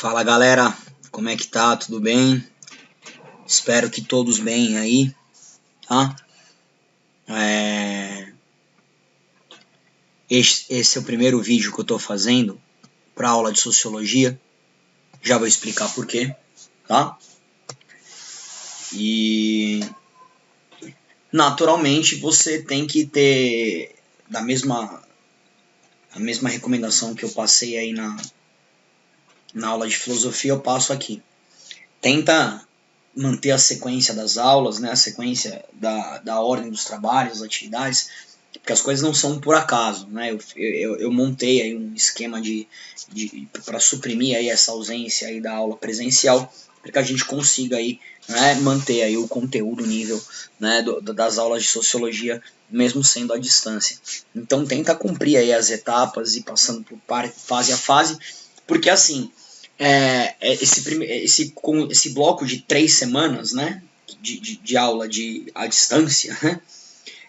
Fala galera, como é que tá? Tudo bem? Espero que todos bem aí, tá? Esse é o primeiro vídeo que eu tô fazendo para aula de Sociologia. Já vou explicar por quê, tá? E naturalmente você tem que ter a mesma recomendação que eu passei aí na aula de Filosofia, eu passo aqui. Tenta manter a sequência das aulas, né, a sequência da ordem dos trabalhos, das atividades, porque as coisas não são por acaso, né? Eu montei aí um esquema para suprimir aí essa ausência aí da aula presencial, para que a gente consiga aí, né, manter aí o conteúdo, o nível, né, das aulas de Sociologia, mesmo sendo à distância. Então tenta cumprir aí as etapas e passando por fase a fase, porque assim, esse bloco de 3 semanas, né, de aula à distância, né,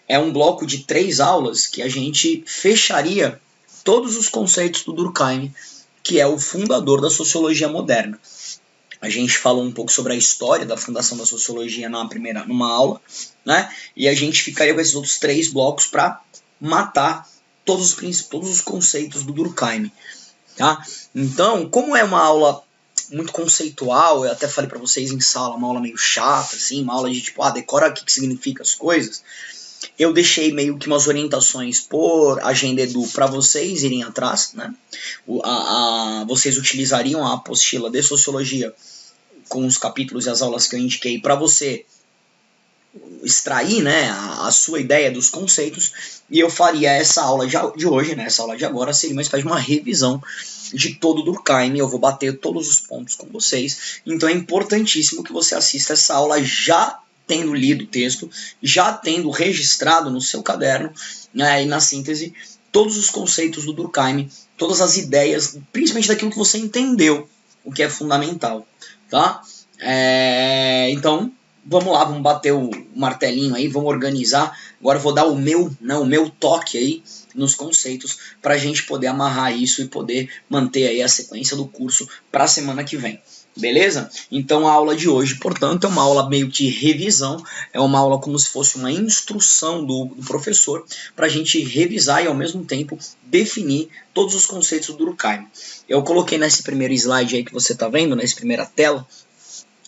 é um bloco de 3 aulas que a gente fecharia todos os conceitos do Durkheim, que é o fundador da sociologia moderna. A gente falou um pouco sobre a história da fundação da sociologia numa aula, né, e a gente ficaria com esses outros 3 blocos para matar todos os conceitos do Durkheim. Tá? Então, como é uma aula muito conceitual, eu até falei para vocês em sala, uma aula meio chata, assim, uma aula de tipo, decora o que significa as coisas, eu deixei meio que umas orientações por Agenda Edu para vocês irem atrás, né? Vocês utilizariam a apostila de Sociologia com os capítulos e as aulas que eu indiquei para você extrair, né, a sua ideia dos conceitos, e eu faria essa aula de hoje, né, essa aula de agora seria uma espécie de uma revisão de todo o Durkheim. Eu vou bater todos os pontos com vocês, então é importantíssimo que você assista essa aula já tendo lido o texto, já tendo registrado no seu caderno, né, e na síntese todos os conceitos do Durkheim, todas as ideias, principalmente daquilo que você entendeu, o que é fundamental, tá? Então vamos lá, vamos bater o martelinho aí, vamos organizar. Agora eu vou dar o meu toque aí nos conceitos para a gente poder amarrar isso e poder manter aí a sequência do curso para a semana que vem. Beleza? Então a aula de hoje, portanto, é uma aula meio de revisão, é uma aula como se fosse uma instrução do professor para a gente revisar e ao mesmo tempo definir todos os conceitos do Durkheim. Eu coloquei nesse primeiro slide aí que você está vendo, nessa primeira tela,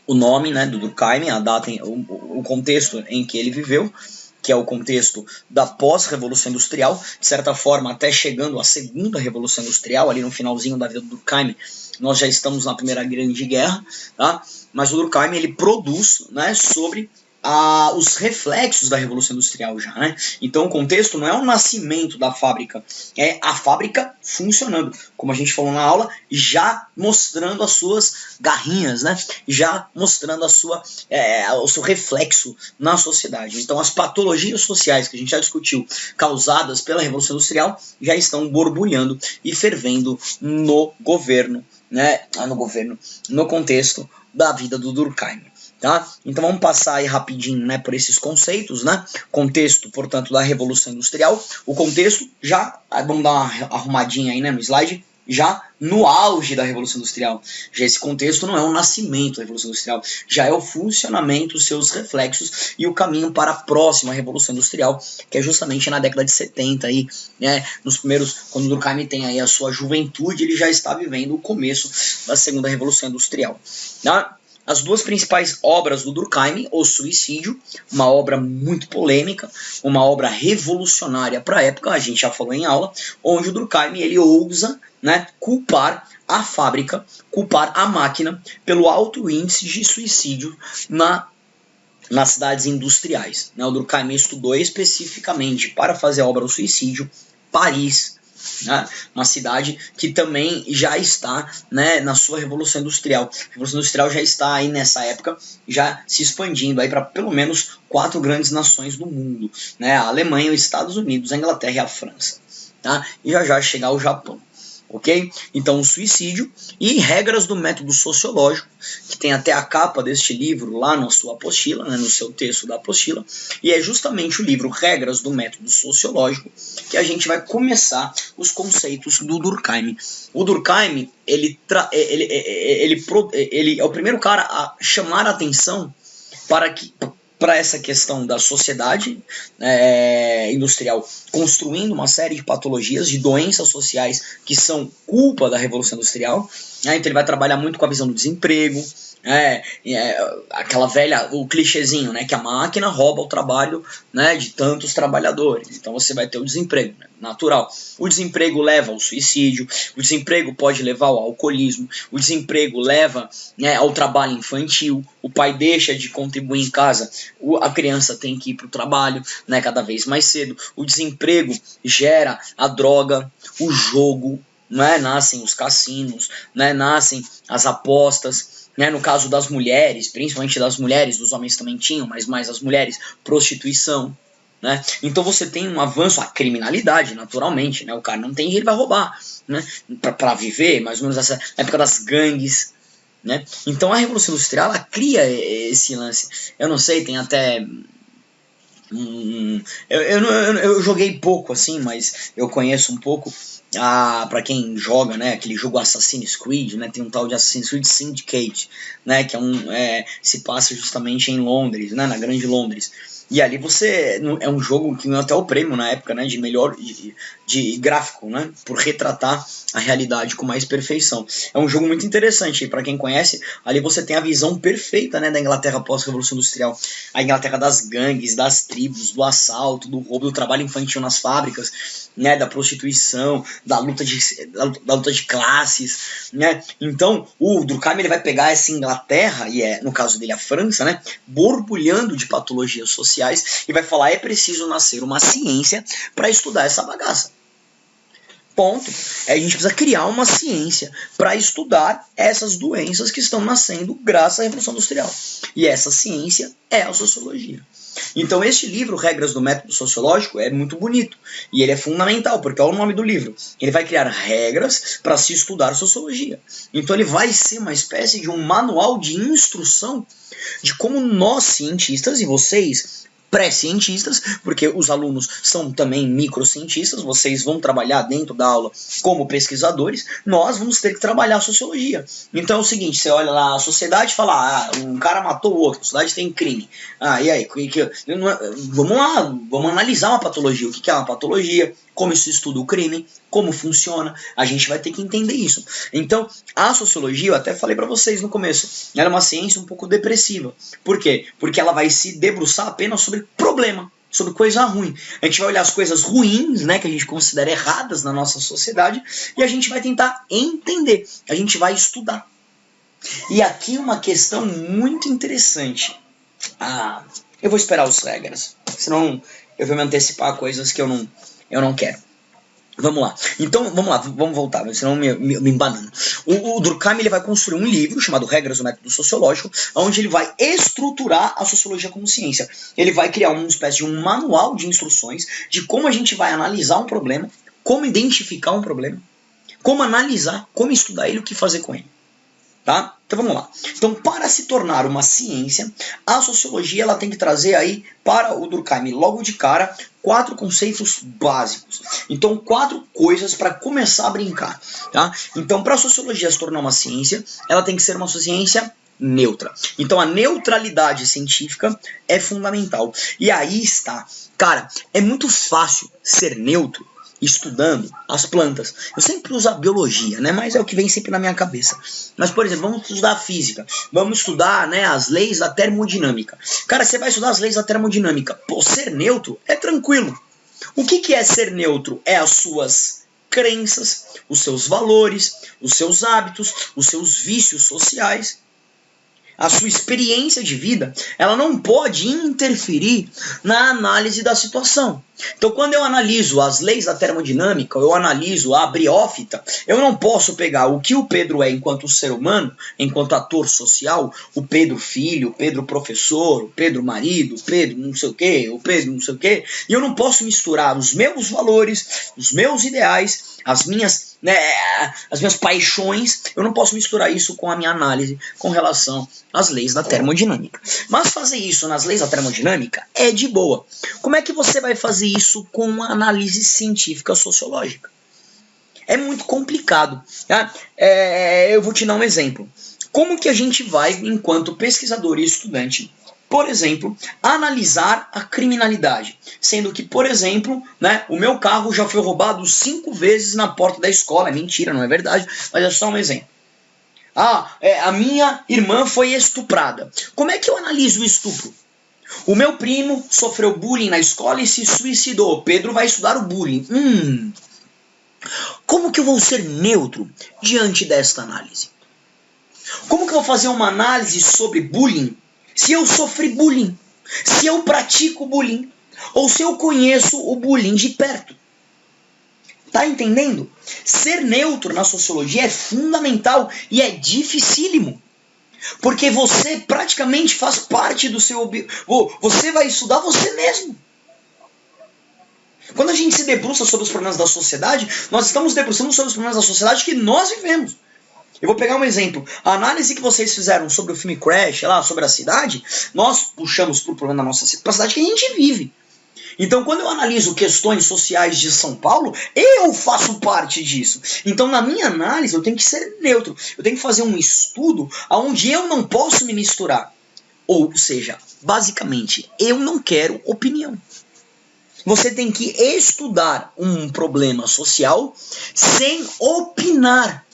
o nome, né, do Durkheim, a data, o contexto em que ele viveu, que é o contexto da pós-revolução industrial, de certa forma até chegando à segunda revolução industrial, ali no finalzinho da vida do Durkheim, nós já estamos na primeira grande guerra, tá? Mas o Durkheim ele produz, né, sobre os reflexos da Revolução Industrial já, né? Então o contexto não é o nascimento da fábrica, é a fábrica funcionando, como a gente falou na aula, já mostrando as suas garrinhas, né? Já mostrando o seu reflexo na sociedade. Então as patologias sociais que a gente já discutiu, causadas pela Revolução Industrial, já estão borbulhando e fervendo no governo, né? No contexto da vida do Durkheim. Tá? Então vamos passar aí rapidinho, né, por esses conceitos, né? Contexto, portanto, da Revolução Industrial. O contexto já, vamos dar uma arrumadinha aí, né, no slide, já no auge da Revolução Industrial. Já esse contexto não é o nascimento da Revolução Industrial, já é o funcionamento, os seus reflexos e o caminho para a próxima Revolução Industrial, que é justamente na década de 70 aí, né, nos primeiros, quando o Durkheim tem aí a sua juventude, ele já está vivendo o começo da segunda Revolução Industrial, tá? As duas principais obras do Durkheim, O Suicídio, uma obra muito polêmica, uma obra revolucionária para a época, a gente já falou em aula, onde o Durkheim ele ousa, né, culpar a fábrica, culpar a máquina pelo alto índice de suicídio nas cidades industriais. O Durkheim estudou especificamente para fazer a obra O Suicídio, Paris, né? Uma cidade que também já está, né, na sua Revolução Industrial. A Revolução Industrial já está aí nessa época, já se expandindo aí para pelo menos 4 grandes nações do mundo, né? A Alemanha, os Estados Unidos, a Inglaterra e a França. Tá? E já chegar ao Japão. ok? Então, o suicídio e regras do método sociológico, que tem até a capa deste livro lá na sua apostila, né, no seu texto da apostila, e é justamente o livro Regras do Método Sociológico que a gente vai começar os conceitos do Durkheim. O Durkheim, ele é o primeiro cara a chamar a atenção para essa questão da sociedade industrial, construindo uma série de patologias, de doenças sociais que são culpa da Revolução Industrial. Então ele vai trabalhar muito com a visão do desemprego, aquela velha, o clichêzinho, né, que a máquina rouba o trabalho, né, de tantos trabalhadores. Então você vai ter o desemprego, né, natural. O desemprego leva ao suicídio, o desemprego pode levar ao alcoolismo, o desemprego leva, né, ao trabalho infantil, o pai deixa de contribuir em casa, a criança tem que ir para o trabalho, né, cada vez mais cedo. O desemprego gera a droga, o jogo, né, nascem os cassinos, né, nascem as apostas. Né, no caso das mulheres, principalmente das mulheres, dos homens também tinham, mas mais as mulheres, prostituição. Né? Então você tem um avanço, a criminalidade, naturalmente. Né? O cara não tem dinheiro, ele vai roubar, né? Para viver, mais ou menos essa época das gangues. Né? Então a Revolução Industrial, ela cria esse lance. Eu não sei, tem até... Eu joguei pouco assim, mas eu conheço um pouco. Para quem joga, né, aquele jogo Assassin's Creed, né, tem um tal de Assassin's Creed Syndicate, né, que se passa justamente em Londres, né, na Grande Londres. E ali é um jogo que ganhou até o prêmio na época, né, de melhor de gráfico, né, por retratar a realidade com mais perfeição. É um jogo muito interessante, e para quem conhece, ali você tem a visão perfeita, né, da Inglaterra pós-Revolução Industrial. A Inglaterra das gangues, das tribos, do assalto, do roubo, do trabalho infantil nas fábricas, né, da prostituição, da luta de classes, né? Então o Durkheim, ele vai pegar essa Inglaterra, e no caso dele a França, né, borbulhando de patologias sociais, e vai falar: é preciso nascer uma ciência para estudar essa bagaça. Ponto. A gente precisa criar uma ciência para estudar essas doenças que estão nascendo graças à Revolução Industrial. E essa ciência é a sociologia. Então este livro, Regras do Método Sociológico, é muito bonito. E ele é fundamental, porque olha o nome do livro. Ele vai criar regras para se estudar sociologia. Então ele vai ser uma espécie de um manual de instrução de como nós, cientistas, e vocês, pré-cientistas, porque os alunos são também microcientistas, vocês vão trabalhar dentro da aula como pesquisadores, nós vamos ter que trabalhar a sociologia. Então é o seguinte, você olha lá a sociedade e fala: um cara matou o outro, a sociedade tem crime. E aí? Vamos lá, vamos analisar uma patologia. O que é uma patologia? Como isso estuda o crime? Como funciona? A gente vai ter que entender isso. Então, a sociologia, eu até falei para vocês no começo, ela é uma ciência um pouco depressiva. Por quê? Porque ela vai se debruçar apenas sobre problema, sobre coisa ruim. A gente vai olhar as coisas ruins, né, que a gente considera erradas na nossa sociedade, e a gente vai tentar entender. A gente vai estudar. E aqui uma questão muito interessante. Eu vou esperar os regras, senão eu vou me antecipar a coisas que eu não quero. Vamos lá. Então, vamos voltar, senão me embanando. O Durkheim, ele vai construir um livro chamado Regras do Método Sociológico, onde ele vai estruturar a sociologia como ciência. Ele vai criar uma espécie de um manual de instruções de como a gente vai analisar um problema, como identificar um problema, como analisar, como estudar ele, o que fazer com ele. Tá? Então vamos lá. Então, para se tornar uma ciência, a sociologia ela tem que trazer aí para o Durkheim, logo de cara, 4 conceitos básicos. Então, 4 coisas para começar a brincar. Tá? Então, para a sociologia se tornar uma ciência, ela tem que ser uma ciência neutra. Então, a neutralidade científica é fundamental. E aí está. Cara, é muito fácil ser neutro estudando as plantas. Eu sempre uso a biologia, né? Mas é o que vem sempre na minha cabeça. Mas, por exemplo, vamos estudar a física. Vamos estudar, né, as leis da termodinâmica. Cara, você vai estudar as leis da termodinâmica. Pô, ser neutro é tranquilo. O que é ser neutro? É as suas crenças, os seus valores, os seus hábitos, os seus vícios sociais. A sua experiência de vida, ela não pode interferir na análise da situação. Então, quando eu analiso as leis da termodinâmica, eu analiso a briófita, eu não posso pegar o que o Pedro é enquanto ser humano, enquanto ator social, o Pedro filho, o Pedro professor, o Pedro marido, o Pedro não sei o quê, o Pedro não sei o quê, e eu não posso misturar os meus valores, os meus ideais, as minhas né, as minhas paixões, eu não posso misturar isso com a minha análise com relação às leis da termodinâmica. Mas fazer isso nas leis da termodinâmica é de boa. Como é que você vai fazer isso com uma análise científica sociológica? É muito complicado. Tá? Eu vou te dar um exemplo. Como que a gente vai, enquanto pesquisador e estudante, por exemplo, analisar a criminalidade? Sendo que, por exemplo, né, o meu carro já foi roubado 5 vezes na porta da escola. É mentira, não é verdade, mas é só um exemplo. A minha irmã foi estuprada. Como é que eu analiso o estupro? O meu primo sofreu bullying na escola e se suicidou. Pedro vai estudar o bullying. Como que eu vou ser neutro diante desta análise? Como que eu vou fazer uma análise sobre bullying se eu sofri bullying? Se eu pratico bullying? Ou se eu conheço o bullying de perto? Tá entendendo? Ser neutro na sociologia é fundamental e é dificílimo. Porque você praticamente faz parte do seu... Você vai estudar você mesmo. Quando a gente se debruça sobre os problemas da sociedade, nós estamos debruçando sobre os problemas da sociedade que nós vivemos. Eu vou pegar um exemplo. A análise que vocês fizeram sobre o filme Crash, lá, sobre a cidade, nós puxamos para o problema da nossa cidade que a gente vive. Então, quando eu analiso questões sociais de São Paulo, eu faço parte disso. Então, na minha análise, eu tenho que ser neutro. Eu tenho que fazer um estudo onde eu não posso me misturar. Ou seja, basicamente, eu não quero opinião. Você tem que estudar um problema social sem opinar.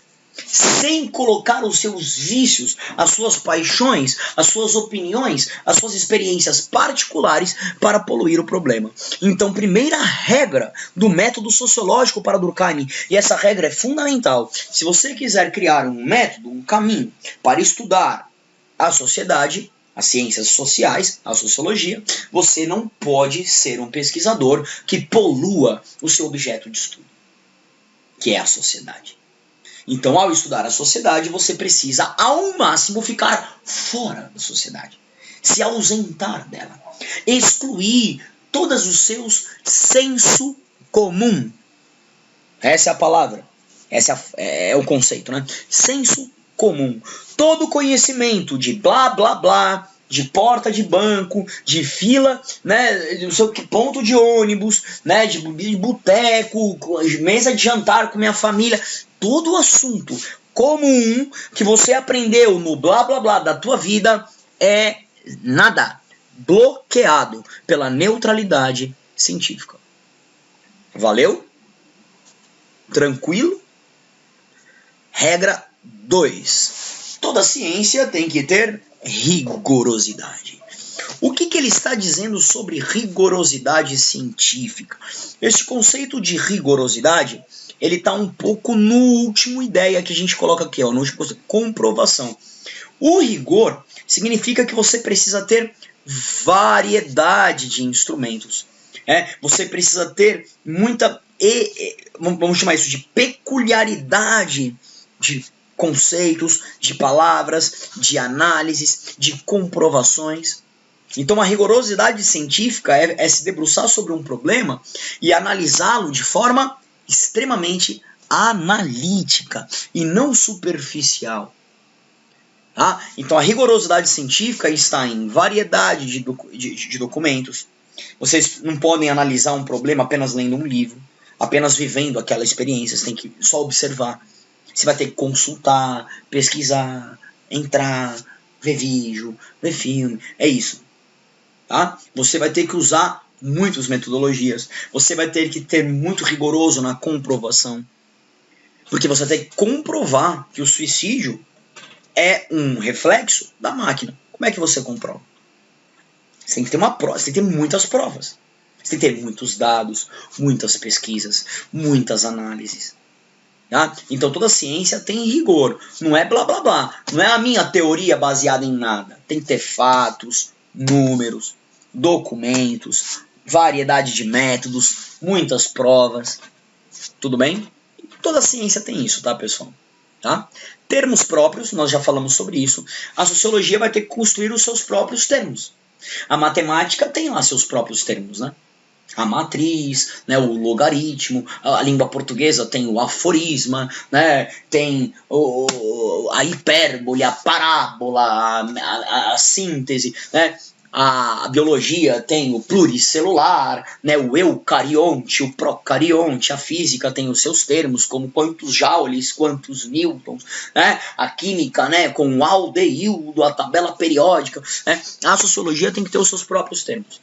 Sem colocar os seus vícios, as suas paixões, as suas opiniões, as suas experiências particulares para poluir o problema. Então, primeira regra do método sociológico para Durkheim, e essa regra é fundamental. Se você quiser criar um método, um caminho para estudar a sociedade, as ciências sociais, a sociologia, você não pode ser um pesquisador que polua o seu objeto de estudo, que é a sociedade. Então, ao estudar a sociedade, você precisa, ao máximo, ficar fora da sociedade. Se ausentar dela. Excluir todos os seus senso comum. Essa é a palavra. Esse é o conceito, né? Senso comum. Todo conhecimento de blá, blá, blá, de porta de banco, de fila, né, de ponto de ônibus, né, de boteco, mesa de jantar com minha família... Todo assunto comum que você aprendeu no blá blá blá da tua vida é nada. Bloqueado pela neutralidade científica. Valeu? Tranquilo? Regra 2. Toda ciência tem que ter rigorosidade. O que ele está dizendo sobre rigorosidade científica? Este conceito de rigorosidade... ele está um pouco no último ideia que a gente coloca aqui, no último conceito, comprovação. O rigor significa que você precisa ter variedade de instrumentos. Você precisa ter muita, vamos chamar isso de peculiaridade de conceitos, de palavras, de análises, de comprovações. Então a rigorosidade científica é se debruçar sobre um problema e analisá-lo de forma extremamente analítica e não superficial. Tá? Então a rigorosidade científica está em variedade de documentos. Vocês não podem analisar um problema apenas lendo um livro, apenas vivendo aquela experiência. Você tem que só observar. Você vai ter que consultar, pesquisar, entrar, ver vídeo, ver filme. É isso. Tá? Você vai ter que usar muitas metodologias. Você vai ter que ter muito rigoroso na comprovação. Porque você tem que comprovar que o suicídio é um reflexo da máquina. Como é que você comprova? Você tem que ter uma prova, você tem que ter muitas provas. Você tem que ter muitos dados, muitas pesquisas, muitas análises. Tá? Então toda ciência tem rigor. Não é blá blá blá. Não é a minha teoria baseada em nada. Tem que ter fatos, números, documentos, variedade de métodos, muitas provas. Tudo bem? Toda ciência tem isso, tá, pessoal? Tá? Termos próprios, nós já falamos sobre isso. A sociologia vai ter que construir os seus próprios termos. A matemática tem lá seus próprios termos, né? a matriz, né, o logaritmo. A língua portuguesa tem o aforisma, né, tem a hipérbole, a parábola, a síntese, né. A biologia tem o pluricelular, né, o eucarionte, o procarionte, a física tem os seus termos, como quantos joules, quantos newtons, né, a química, né, com o aldeído, a tabela periódica, né, a sociologia tem que ter os seus próprios termos.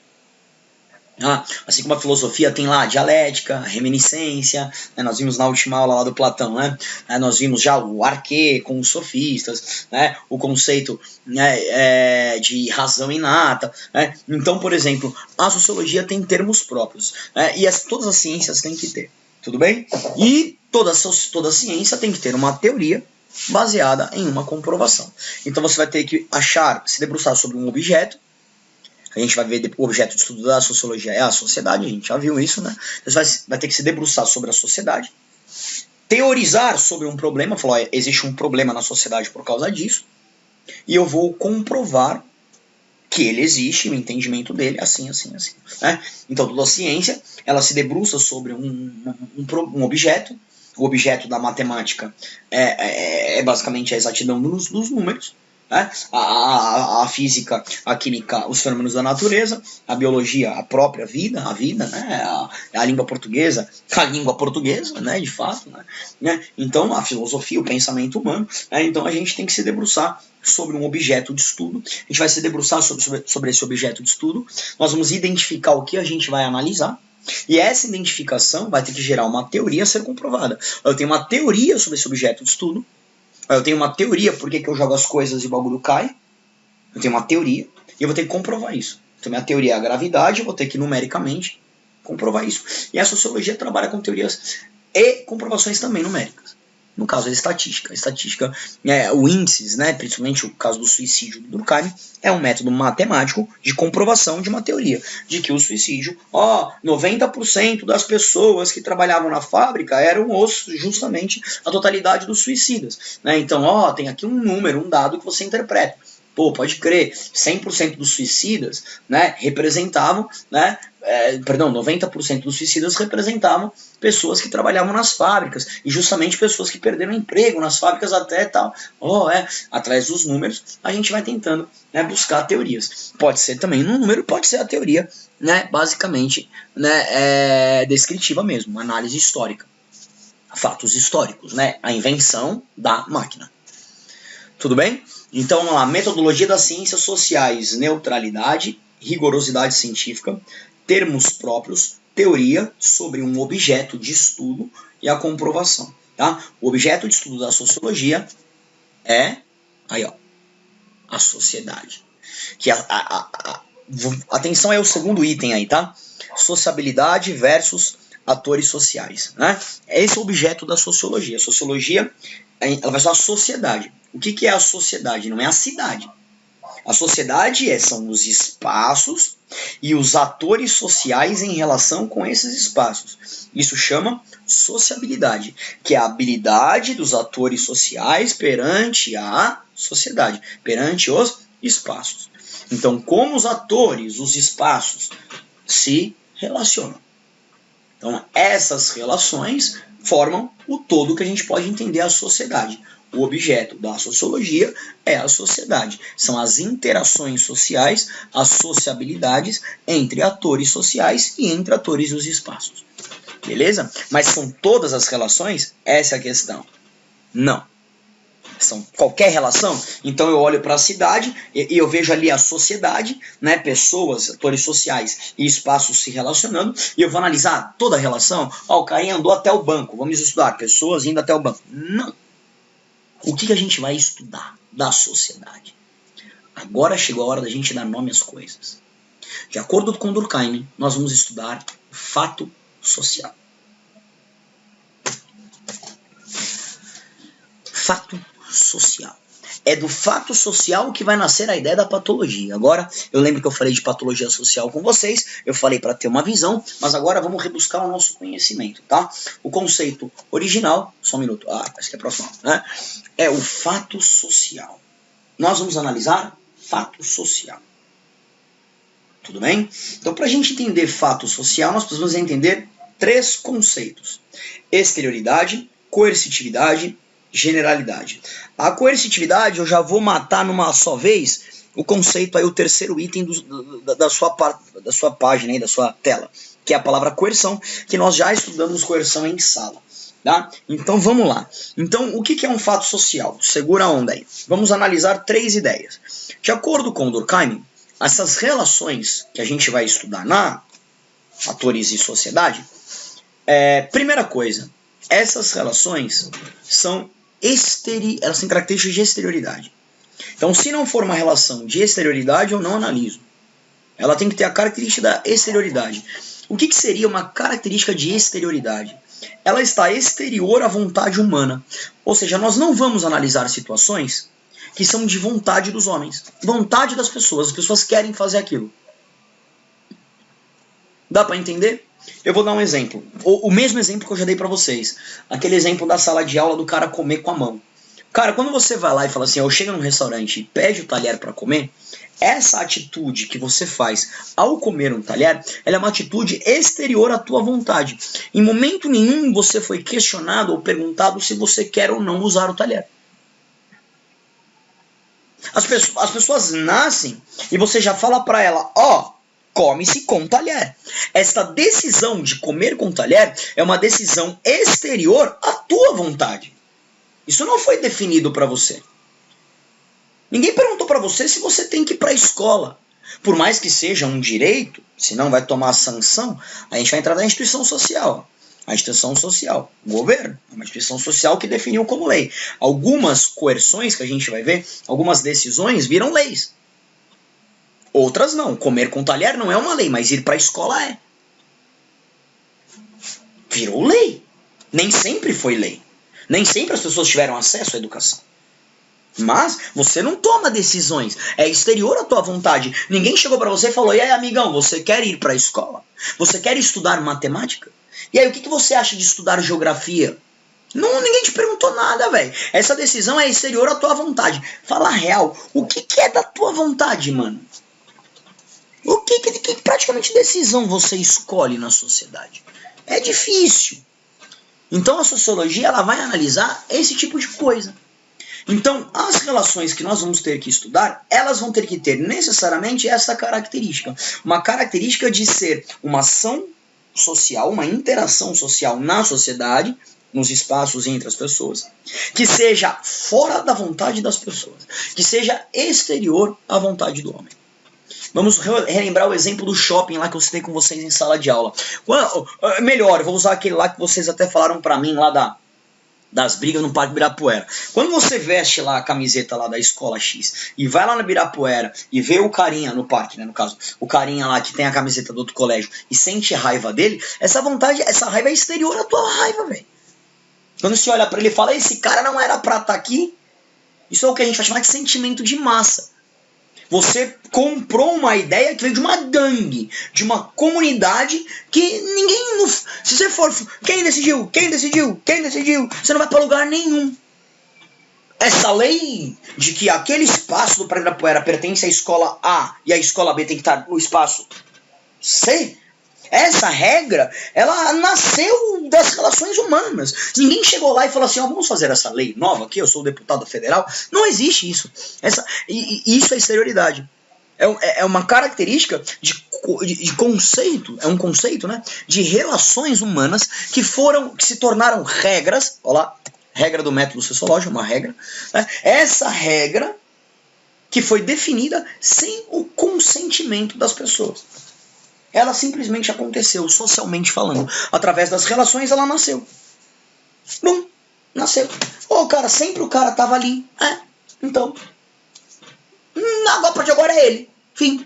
Assim como a filosofia tem lá a dialética, a reminiscência, né, nós vimos na última aula lá do Platão, né, nós vimos já o arquê com os sofistas, né, o conceito, né, de razão inata, né. Então, por exemplo, a sociologia tem termos próprios, né, e todas as ciências têm que ter, tudo bem? E toda ciência tem que ter uma teoria baseada em uma comprovação. Então você vai ter que se debruçar sobre um objeto. A gente vai ver o objeto de estudo da sociologia é a sociedade, a gente já viu isso, né? Você vai ter que se debruçar sobre a sociedade, teorizar sobre um problema, falar, existe um problema na sociedade por causa disso, e eu vou comprovar que ele existe, o entendimento dele, assim, assim, assim. Né? Então, toda a ciência, ela se debruça sobre um objeto. O objeto da matemática é basicamente a exatidão dos números. Né? A física, a química, os fenômenos da natureza, a biologia, a própria vida, né? a língua portuguesa, né? De fato. Né? Então, a filosofia, o pensamento humano. Né? Então, a gente tem que se debruçar sobre um objeto de estudo. A gente vai se debruçar sobre esse objeto de estudo. Nós vamos identificar o que a gente vai analisar. E essa identificação vai ter que gerar uma teoria a ser comprovada. Eu tenho uma teoria sobre esse objeto de estudo. Eu tenho uma teoria por que eu jogo as coisas e o bagulho cai. Eu tenho uma teoria e eu vou ter que comprovar isso. Então, minha teoria é a gravidade, eu vou ter que numericamente comprovar isso. E a sociologia trabalha com teorias e comprovações também numéricas. No caso, a estatística. A estatística, o índices, né, principalmente o caso do suicídio do Durkheim, é um método matemático de comprovação de uma teoria. De que o suicídio, 90% das pessoas que trabalhavam na fábrica eram justamente a totalidade dos suicidas. Né? Então, tem aqui um número, um dado que você interpreta. Pô, pode crer, 100% dos suicidas, né, representavam, né, 90% dos suicidas representavam pessoas que trabalhavam nas fábricas, e justamente pessoas que perderam emprego nas fábricas até tal. Através dos números, a gente vai tentando, né, buscar teorias. Pode ser também um número, pode ser a teoria, né, basicamente, né, descritiva mesmo, análise histórica. Fatos históricos, né, a invenção da máquina. Tudo bem? Então, vamos lá. Metodologia das ciências sociais, neutralidade, rigorosidade científica, termos próprios, teoria sobre um objeto de estudo e a comprovação. Tá? O objeto de estudo da sociologia é a sociedade. Que atenção, é o segundo item aí, tá? Sociabilidade versus atores sociais. Né? Esse é o objeto da sociologia. A sociologia, ela vai ser a sociedade. O que é a sociedade? Não é a cidade. A sociedade são os espaços e os atores sociais em relação com esses espaços. Isso chama sociabilidade, que é a habilidade dos atores sociais perante a sociedade, perante os espaços. Então, como os atores, os espaços, se relacionam. Então, essas relações formam o todo que a gente pode entender a sociedade. O objeto da sociologia é a sociedade. São as interações sociais, as sociabilidades entre atores sociais e entre atores e os espaços. Beleza? Mas são todas as relações? Essa é a questão. Não. São qualquer relação. Então eu olho para a cidade e eu vejo ali a sociedade, né, pessoas, atores sociais e espaços se relacionando, e eu vou analisar toda a relação. O carinha andou até o banco, vamos estudar pessoas indo até o banco. Não. O que a gente vai estudar da sociedade? Agora chegou a hora da gente dar nome às coisas. De acordo com Durkheim, nós vamos estudar o fato social. Fato social. É do fato social que vai nascer a ideia da patologia. Agora, eu lembro que eu falei de patologia social com vocês, eu falei para ter uma visão, mas agora vamos rebuscar o nosso conhecimento, tá? O conceito original, só um minuto, acho que é próximo, né? É o fato social. Nós vamos analisar fato social. Tudo bem? Então, para a gente entender fato social, nós precisamos entender 3 conceitos: exterioridade, coercitividade, generalidade. A coercitividade eu já vou matar numa só vez o conceito aí, o terceiro item da sua página aí, da sua tela, que é a palavra coerção, que nós já estudamos coerção em sala. Tá? Então vamos lá. Então o que é um fato social? Segura a onda aí. Vamos analisar 3 ideias. De acordo com Durkheim, essas relações que a gente vai estudar na Fatores e Sociedade, primeira coisa, essas relações elas têm características de exterioridade. Então, se não for uma relação de exterioridade, eu não analiso. Ela tem que ter a característica da exterioridade. O que seria uma característica de exterioridade? Ela está exterior à vontade humana. Ou seja, nós não vamos analisar situações que são de vontade dos homens. Vontade das pessoas. As pessoas querem fazer aquilo. Dá para entender? Eu vou dar um exemplo. O mesmo exemplo que eu já dei para vocês. Aquele exemplo da sala de aula do cara comer com a mão. Cara, quando você vai lá e fala assim, eu chego num restaurante e pede o talher para comer, essa atitude que você faz ao comer um talher, ela é uma atitude exterior à tua vontade. Em momento nenhum você foi questionado ou perguntado se você quer ou não usar o talher. As pessoas nascem e você já fala para ela, come-se com talher. Esta decisão de comer com talher é uma decisão exterior à tua vontade. Isso não foi definido para você. Ninguém perguntou para você se você tem que ir para a escola. Por mais que seja um direito, senão vai tomar sanção, a gente vai entrar na instituição social. A instituição social, o governo, é uma instituição social que definiu como lei. Algumas coerções que a gente vai ver, algumas decisões viram leis. Outras não. Comer com talher não é uma lei, mas ir para a escola é. Virou lei. Nem sempre foi lei. Nem sempre as pessoas tiveram acesso à educação. Mas você não toma decisões. É exterior à tua vontade. Ninguém chegou para você e falou, e aí, amigão, você quer ir para a escola? Você quer estudar matemática? E aí, o que você acha de estudar geografia? Não, ninguém te perguntou nada, velho. Essa decisão é exterior à tua vontade. Fala a real. O que é da tua vontade, mano? Que praticamente decisão você escolhe na sociedade? É difícil. Então a sociologia ela vai analisar esse tipo de coisa. Então as relações que nós vamos ter que estudar, elas vão ter que ter necessariamente essa característica. Uma característica de ser uma ação social, uma interação social na sociedade, nos espaços entre as pessoas, que seja fora da vontade das pessoas, que seja exterior à vontade do homem. Vamos relembrar o exemplo do shopping lá que eu citei com vocês em sala de aula. Melhor, eu vou usar aquele lá que vocês até falaram pra mim lá das brigas no Parque Ibirapuera. Quando você veste lá a camiseta lá da escola X e vai lá no Ibirapuera e vê o carinha no parque, né, no caso, o carinha lá que tem a camiseta do outro colégio e sente raiva dele, essa raiva é exterior à tua raiva, velho. Quando você olha pra ele e fala, esse cara não era pra estar aqui, isso é o que a gente vai chamar de sentimento de massa. Você comprou uma ideia que veio de uma gangue, de uma comunidade que ninguém... Se você for... Quem decidiu? Quem decidiu? Quem decidiu? Você não vai para lugar nenhum. Essa lei de que aquele espaço do Parque Ibirapuera pertence à escola A e a escola B tem que estar no espaço C... Essa regra, ela nasceu das relações humanas. Ninguém chegou lá e falou assim, vamos fazer essa lei nova aqui, eu sou o deputado federal. Não existe isso. Isso é exterioridade. É uma característica de conceito, é um conceito, né, de relações humanas que se tornaram regras. Olha lá, regra do método sociológico, uma regra. Né? Essa regra que foi definida sem o consentimento das pessoas. Ela simplesmente aconteceu, socialmente falando. Através das relações, ela nasceu. Bum, nasceu. Cara, sempre o cara tava ali. Então. A partir de agora é ele. Fim.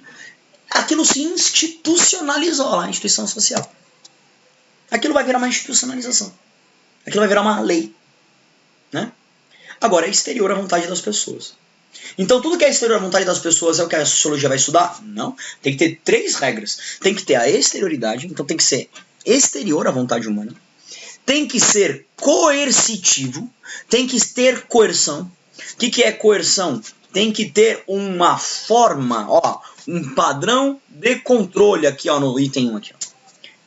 Aquilo se institucionalizou lá, a instituição social. Aquilo vai virar uma institucionalização. Aquilo vai virar uma lei. Né? Agora, é exterior à vontade das pessoas. Então tudo que é exterior à vontade das pessoas é o que a sociologia vai estudar? Não. Tem que ter 3 regras. Tem que ter a exterioridade, então tem que ser exterior à vontade humana. Tem que ser coercitivo, tem que ter coerção. O que é coerção? tem que ter uma forma, ó, um padrão de controle aqui, ó, no item 1 aqui, ó.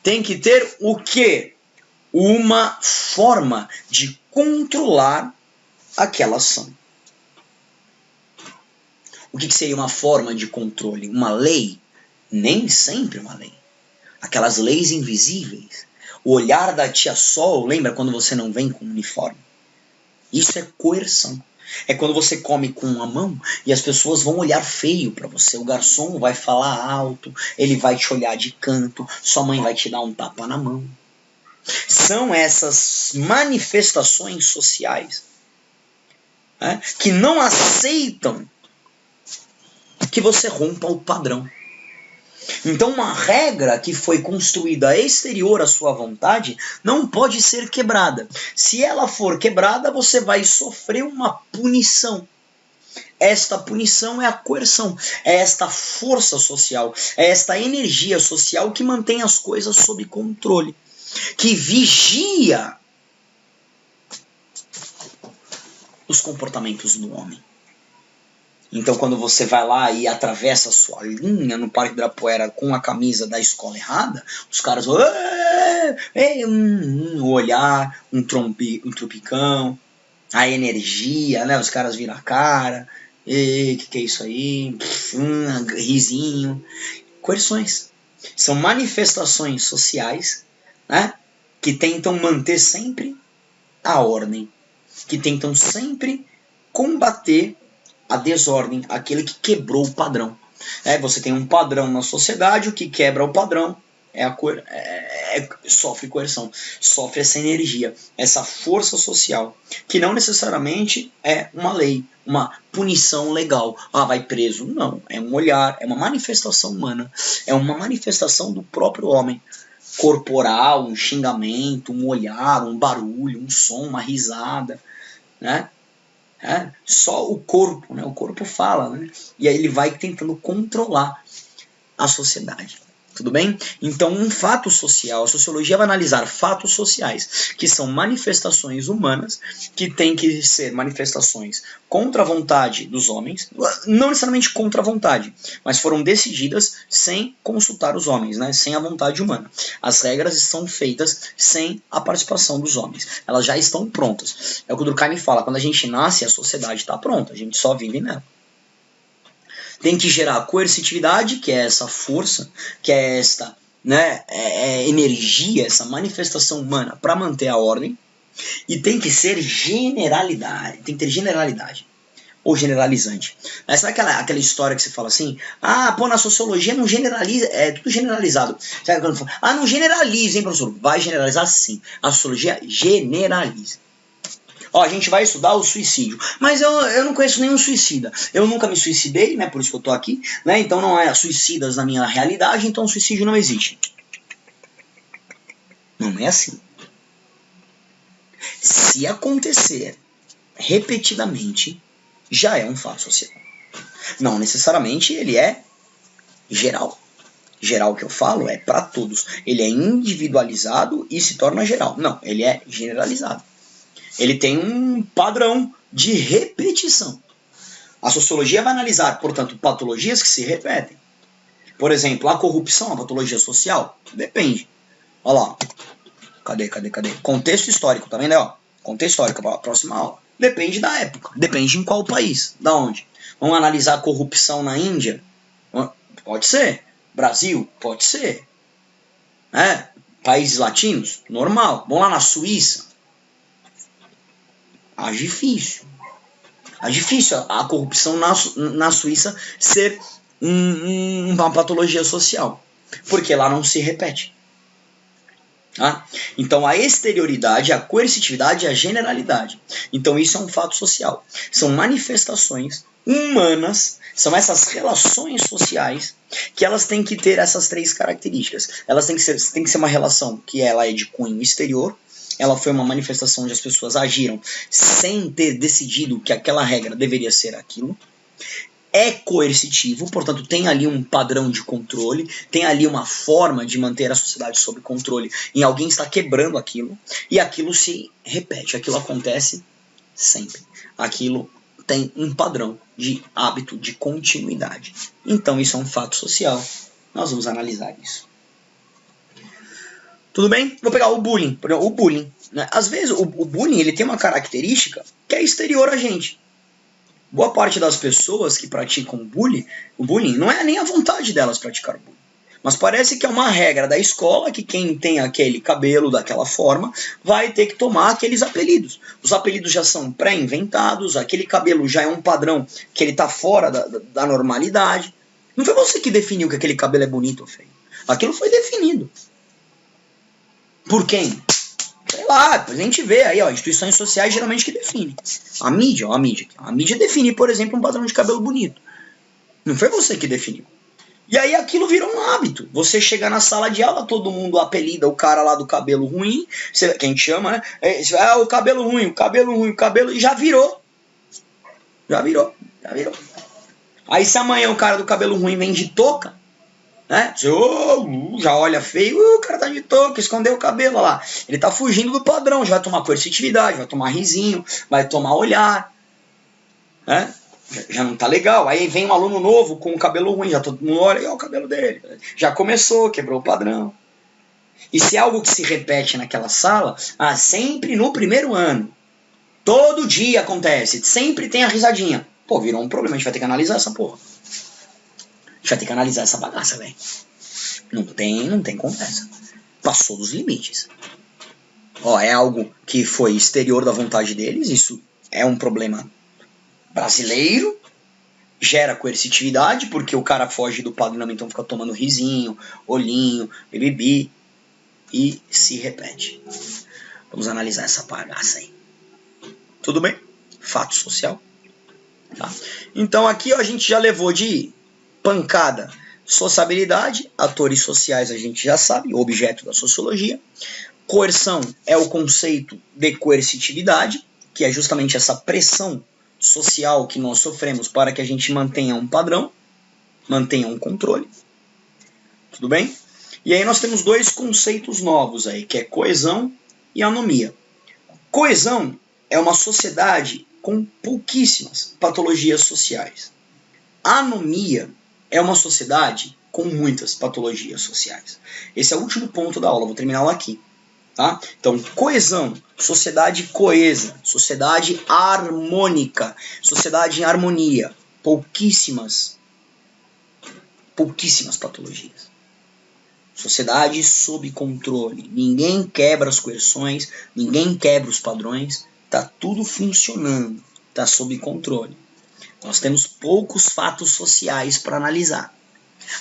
Tem que ter o quê? Uma forma de controlar aquela ação. O que seria uma forma de controle? Uma lei? Nem sempre uma lei. Aquelas leis invisíveis. O olhar da tia Sol, lembra quando você não vem com uniforme? Isso é coerção. É quando você come com a mão e as pessoas vão olhar feio para você. O garçom vai falar alto, ele vai te olhar de canto, sua mãe vai te dar um tapa na mão. São essas manifestações sociais, né, que não aceitam que você rompa o padrão. Então uma regra que foi construída exterior à sua vontade não pode ser quebrada. Se ela for quebrada, você vai sofrer uma punição. Esta punição é a coerção, é esta força social, é esta energia social que mantém as coisas sob controle, que vigia os comportamentos do homem. Então, quando você vai lá e atravessa a sua linha no Parque Ibirapuera com a camisa da escola errada, os caras vão... um olhar, um tropicão, a energia, né? Os caras viram a cara, que é isso aí? Risinho. Coerções. São manifestações sociais, né, que tentam manter sempre a ordem, que tentam sempre combater a desordem, aquele que quebrou o padrão. Você tem um padrão na sociedade, o que quebra o padrão sofre coerção, sofre essa energia, essa força social, que não necessariamente é uma lei, uma punição legal. Vai preso. Não, é um olhar, é uma manifestação humana, é uma manifestação do próprio homem, corporal, um xingamento, um olhar, um barulho, um som, uma risada, né? Só o corpo, né? O corpo fala, né? E aí ele vai tentando controlar a sociedade. Tudo bem? Então, um fato social, a sociologia vai analisar fatos sociais, que são manifestações humanas, que têm que ser manifestações contra a vontade dos homens, não necessariamente contra a vontade, mas foram decididas sem consultar os homens, né? Sem a vontade humana. As regras estão feitas sem a participação dos homens. Elas já estão prontas. É o que o Durkheim fala, quando a gente nasce, a sociedade está pronta, a gente só vive nela. Tem que gerar coercitividade, que é essa força, que é esta, né, energia, essa manifestação humana para manter a ordem. E tem que ser generalidade, tem que ter generalidade ou generalizante. Sabe aquela história que você fala assim? Na sociologia não generaliza, é tudo generalizado. Sabe quando fala, não generaliza, hein, professor? Vai generalizar sim. A sociologia generaliza. A gente vai estudar o suicídio. Mas eu não conheço nenhum suicida. Eu nunca me suicidei, né? Por isso que eu tô aqui. Né? Então não há suicidas na minha realidade, então o suicídio não existe. Não é assim. Se acontecer repetidamente, já é um fato social. Não necessariamente ele é geral. Geral que eu falo é para todos. Ele é individualizado e se torna geral. Não, ele é generalizado. Ele tem um padrão de repetição. A sociologia vai analisar, portanto, patologias que se repetem. Por exemplo, a corrupção é uma patologia social? Depende. Olha lá. Cadê? Contexto histórico, tá vendo aí? Contexto histórico para a próxima aula. Depende da época. Depende em qual país. Da onde? Vamos analisar a corrupção na Índia? Pode ser. Brasil? Pode ser. Países latinos? Normal. Vamos lá na Suíça? Difícil. Difícil a corrupção na Suíça ser uma patologia social. Porque lá não se repete. Então a exterioridade, a coercitividade e a generalidade. Então isso é um fato social. São manifestações humanas, são essas relações sociais que elas têm que ter essas três características. Elas têm que ser uma relação que ela é de cunho exterior. Ela foi uma manifestação onde as pessoas agiram sem ter decidido que aquela regra deveria ser aquilo. É coercitivo, portanto tem ali um padrão de controle, tem ali uma forma de manter a sociedade sob controle e alguém está quebrando aquilo, e aquilo se repete, aquilo acontece sempre. Aquilo mantém um padrão de hábito de continuidade. Então isso é um fato social. Nós vamos analisar isso. Tudo bem? Vou pegar o bullying. O bullying, né? Às vezes o bullying ele tem uma característica que é exterior a gente. Boa parte das pessoas que praticam o bullying não é nem a vontade delas praticar bullying. Mas parece que é uma regra da escola que quem tem aquele cabelo daquela forma vai ter que tomar aqueles apelidos. Os apelidos já são pré-inventados, aquele cabelo já é um padrão que ele está fora da normalidade. Não foi você que definiu que aquele cabelo é bonito ou feio. Aquilo foi definido. Por quem? Sei lá, depois a gente vê aí, ó, instituições sociais geralmente que definem. A mídia, ó, a mídia. A mídia define, por exemplo, um padrão de cabelo bonito. Não foi você que definiu. E aí aquilo virou um hábito. Você chega na sala de aula, todo mundo apelida o cara lá do cabelo ruim, que a gente chama, né? O cabelo ruim, o cabelo ruim, o cabelo... E já virou. Já virou. Aí se amanhã o cara do cabelo ruim vem de touca, né? Você, já olha feio, o cara tá de touca, escondeu o cabelo, olha lá. Ele tá fugindo do padrão, já vai tomar coercitividade, vai tomar risinho, vai tomar olhar, né? Já não tá legal. Aí vem um aluno novo com o cabelo ruim, já todo mundo olha, olha o cabelo dele. Já começou, quebrou o padrão. E se é algo que se repete naquela sala, sempre no primeiro ano, todo dia acontece, sempre tem a risadinha. Pô, virou um problema, a gente vai ter que analisar essa porra. A gente vai ter que analisar essa bagaça, velho. Não tem conversa. Passou dos limites. Ó, é algo que foi exterior da vontade deles, isso é um problema brasileiro, gera coercitividade, porque o cara foge do padrão, então fica tomando risinho, olhinho, bibibi, e se repete. Vamos analisar essa bagaça aí. Tudo bem? Fato social. Tá? Então aqui ó, a gente já levou de pancada sociabilidade, atores sociais a gente já sabe, objeto da sociologia. Coerção é o conceito de coercitividade, que é justamente essa pressão social que nós sofremos para que a gente mantenha um padrão, mantenha um controle. Tudo bem? E aí nós temos dois conceitos novos aí, que é coesão e anomia. Coesão é uma sociedade com pouquíssimas patologias sociais. Anomia é uma sociedade com muitas patologias sociais. Esse é o último ponto da aula, vou terminá-lo aqui. Tá? Então, coesão, sociedade coesa, sociedade harmônica, sociedade em harmonia, pouquíssimas patologias. Sociedade sob controle, ninguém quebra as coerções, ninguém quebra os padrões, está tudo funcionando, está sob controle. Nós temos poucos fatos sociais para analisar.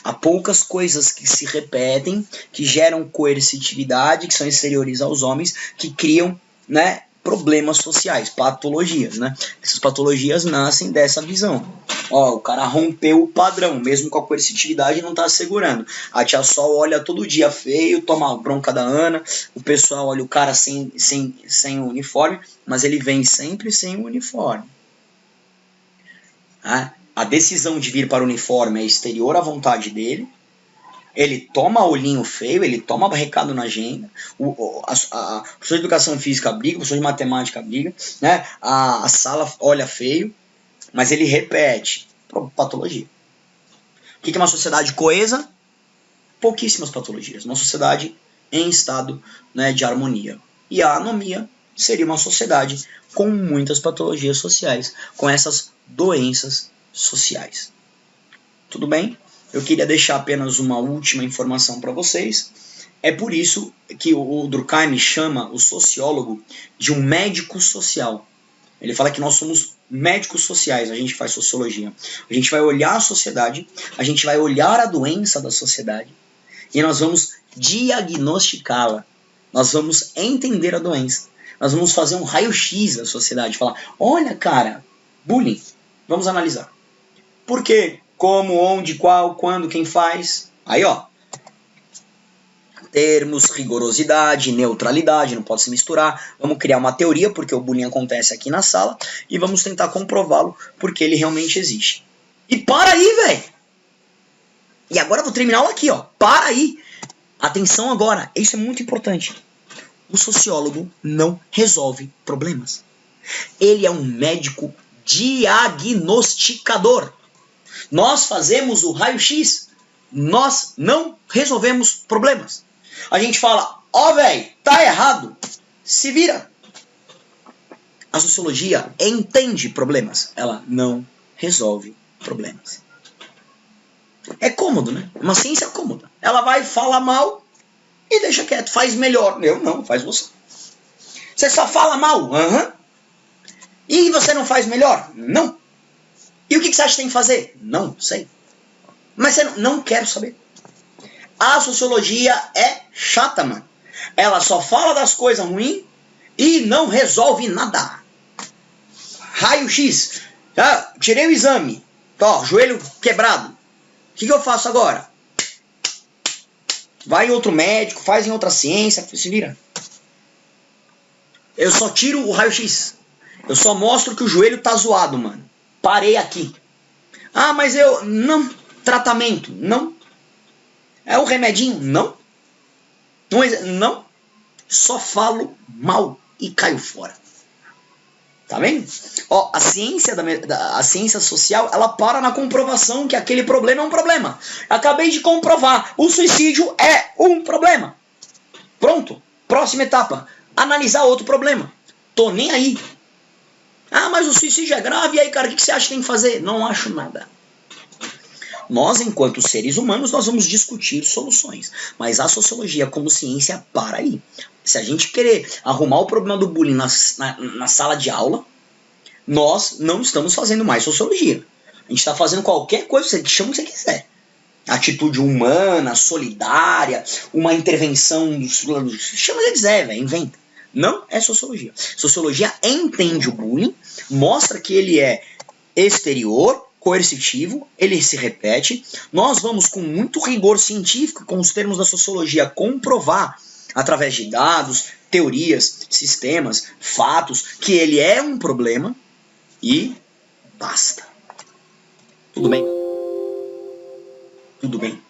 Há poucas coisas que se repetem, que geram coercitividade, que são exteriores aos homens, que criam, né, problemas sociais, patologias. Né? Essas patologias nascem dessa visão. Ó, o cara rompeu o padrão, mesmo com a coercitividade não está assegurando. A tia Sol olha todo dia feio, toma a bronca da Ana, o pessoal olha o cara sem o uniforme, mas ele vem sempre sem o uniforme. A decisão de vir para o uniforme é exterior à vontade dele. Ele toma olhinho feio, ele toma recado na agenda. O professor de educação física briga, o professor de matemática briga, né? A sala olha feio, mas ele repete. Patologia. O que é uma sociedade coesa? Pouquíssimas patologias. Uma sociedade em estado, né, de harmonia. E a anomia seria uma sociedade com muitas patologias sociais, com essas doenças sociais. Tudo bem? Eu queria deixar apenas uma última informação para vocês. É por isso que o Durkheim chama o sociólogo de um médico social. Ele fala que nós somos médicos sociais, a gente faz sociologia. A gente vai olhar a sociedade, a gente vai olhar a doença da sociedade e nós vamos diagnosticá-la. Nós vamos entender a doença. Nós vamos fazer um raio-x da sociedade. Falar, olha cara, bullying. Vamos analisar. Por quê? Como, onde, qual, quando, quem faz. Aí, ó. Termos, rigorosidade, neutralidade, não pode se misturar. Vamos criar uma teoria, porque o bullying acontece aqui na sala, e vamos tentar comprová-lo, porque ele realmente existe. E para aí, velho! E agora eu vou terminar aqui, ó. Para aí! Atenção agora, isso é muito importante. O sociólogo não resolve problemas. Ele é um médico diagnosticador. Nós fazemos o raio-x, nós não resolvemos problemas. A gente fala, ó velho, tá errado, se vira. A sociologia entende problemas, ela não resolve problemas. É cômodo, né? Uma ciência cômoda. Ela vai falar mal e deixa quieto, faz melhor. Eu não, faz você. Você só fala mal, E você não faz melhor? Não. E o que você acha que tem que fazer? Não sei. Mas você não quero saber. A sociologia é chata, mano. Ela só fala das coisas ruins e não resolve nada. Raio-X. Tirei o exame. Ó, joelho quebrado. O que eu faço agora? Vai em outro médico, faz em outra ciência, se vira. Eu só tiro o raio-x. Eu só mostro que o joelho tá zoado, mano. Parei aqui. Ah, mas eu... Não. Tratamento. Não. É um remedinho? Não. Não. Só falo mal e caio fora. Tá vendo? Ó, a ciência social, ela para na comprovação que aquele problema é um problema. Acabei de comprovar. O suicídio é um problema. Pronto. Próxima etapa. Analisar outro problema. Tô nem aí. Ah, mas o suicídio é grave. E aí, cara, o que você acha que tem que fazer? Não acho nada. Nós, enquanto seres humanos, nós vamos discutir soluções. Mas a sociologia, como ciência, para aí. Se a gente querer arrumar o problema do bullying na sala de aula, nós não estamos fazendo mais sociologia. A gente está fazendo qualquer coisa, você chama o que você quiser. Atitude humana, solidária, uma intervenção, chama o que você quiser, velho, inventa. Não é sociologia. Sociologia entende o bullying, mostra que ele é exterior, coercitivo, ele se repete. Nós vamos com muito rigor científico, com os termos da sociologia, comprovar através de dados, teorias, sistemas, fatos, que ele é um problema e basta. Tudo bem? Tudo bem.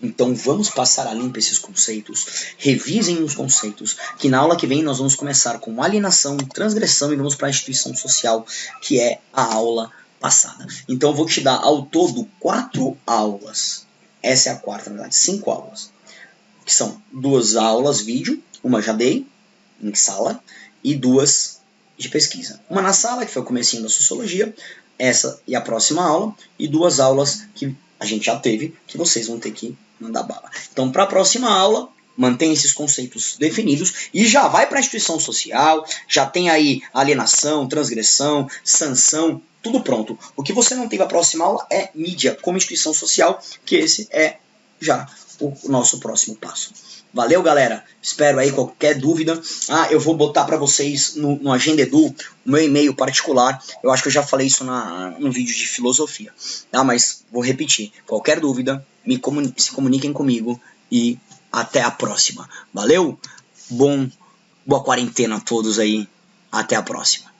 Então vamos passar a limpo esses conceitos, revisem os conceitos, que na aula que vem nós vamos começar com alienação, transgressão e vamos para a instituição social, que é a aula passada. Então eu vou te dar ao todo 4 aulas. Essa é a quarta, na verdade, 5 aulas. Que são 2 aulas vídeo, uma já dei em sala, e 2 de pesquisa. Uma na sala, que foi o comecinho da sociologia, essa e a próxima aula, e 2 aulas que a gente já teve, que vocês vão ter que mandar bala. Então, para a próxima aula, mantém esses conceitos definidos e já vai para a instituição social, já tem aí alienação, transgressão, sanção, tudo pronto. O que você não tem para a próxima aula é mídia como instituição social, que esse é já o nosso próximo passo. Valeu, galera. Espero aí qualquer dúvida. Eu vou botar para vocês no Agenda Edu o meu e-mail particular. Eu acho que eu já falei isso no vídeo de filosofia. Mas vou repetir. Qualquer dúvida, se comuniquem comigo e até a próxima. Valeu? Boa quarentena a todos aí. Até a próxima.